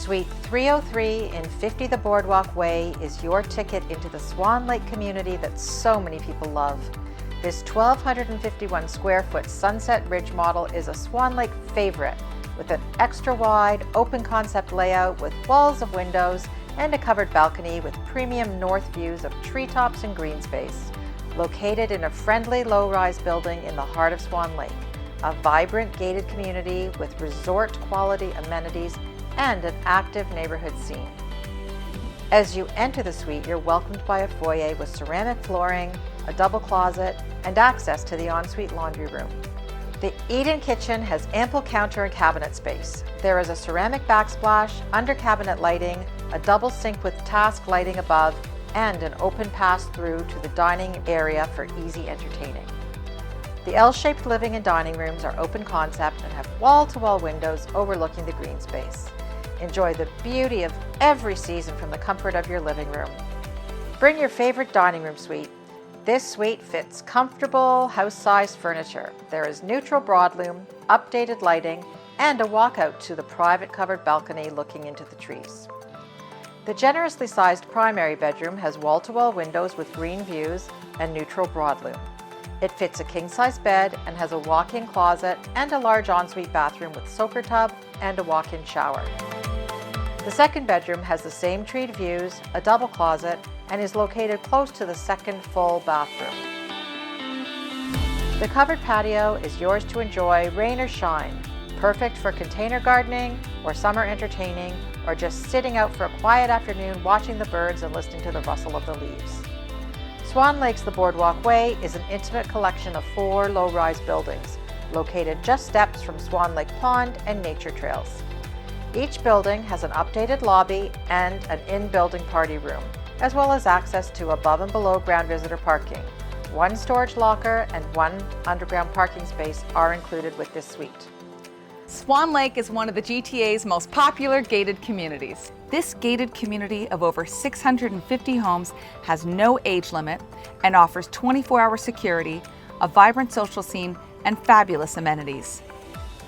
Suite 303 in 50 the Boardwalk Way is your ticket into the Swan Lake community that so many people love. This 1,251 square foot Sunset Ridge model is a Swan Lake favorite with an extra wide, open concept layout with walls of windows and a covered balcony with premium north views of treetops and green space. Located in a friendly low-rise building in the heart of Swan Lake, a vibrant gated community with resort-quality amenities and an active neighborhood scene. As you enter the suite, you're welcomed by a foyer with ceramic flooring, a double closet, and access to the ensuite laundry room. The eat-in kitchen has ample counter and cabinet space. There is a ceramic backsplash, under-cabinet lighting, a double sink with task lighting above, and an open pass-through to the dining area for easy entertaining. The L-shaped living and dining rooms are open concept and have wall-to-wall windows overlooking the green space. Enjoy the beauty of every season from the comfort of your living room. Bring your favorite dining room suite. This suite fits comfortable, house-sized furniture. There is neutral broadloom, updated lighting, and a walkout to the private covered balcony looking into the trees. The generously sized primary bedroom has wall-to-wall windows with green views and neutral broadloom. It fits a king-size bed and has a walk-in closet and a large ensuite bathroom with soaker tub and a walk-in shower. The second bedroom has the same treed views, a double closet, and is located close to the second full bathroom. The covered patio is yours to enjoy rain or shine, perfect for container gardening or summer entertaining, or just sitting out for a quiet afternoon watching the birds and listening to the rustle of the leaves. Swan Lake's The Boardwalk Way is an intimate collection of 4 low-rise buildings, located just steps from Swan Lake Pond and nature trails. Each building has an updated lobby and an in-building party room, as well as access to above and below ground visitor parking. 1 storage locker and 1 underground parking space are included with this suite. Swan Lake is one of the GTA's most popular gated communities. This gated community of over 650 homes has no age limit and offers 24-hour security, a vibrant social scene, and fabulous amenities.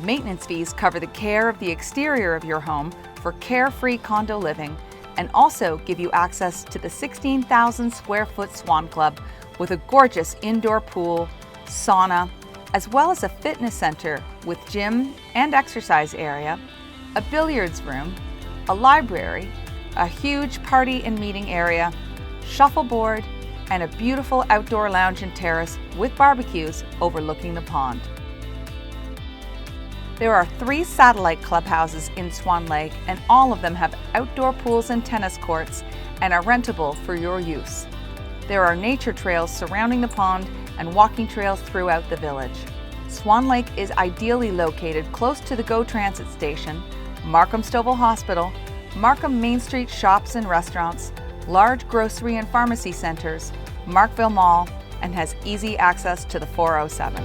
Maintenance fees cover the care of the exterior of your home for carefree condo living and also give you access to the 16,000 square foot Swan Club with a gorgeous indoor pool, sauna, as well as a fitness center with gym and exercise area, a billiards room, a library, a huge party and meeting area, shuffleboard, and a beautiful outdoor lounge and terrace with barbecues overlooking the pond. There are 3 satellite clubhouses in Swan Lake, and all of them have outdoor pools and tennis courts and are rentable for your use. There are nature trails surrounding the pond and walking trails throughout the village. Swan Lake is ideally located close to the GO Transit station, Markham Stouffville Hospital, Markham Main Street shops and restaurants, large grocery and pharmacy centers, Markville Mall, and has easy access to the 407.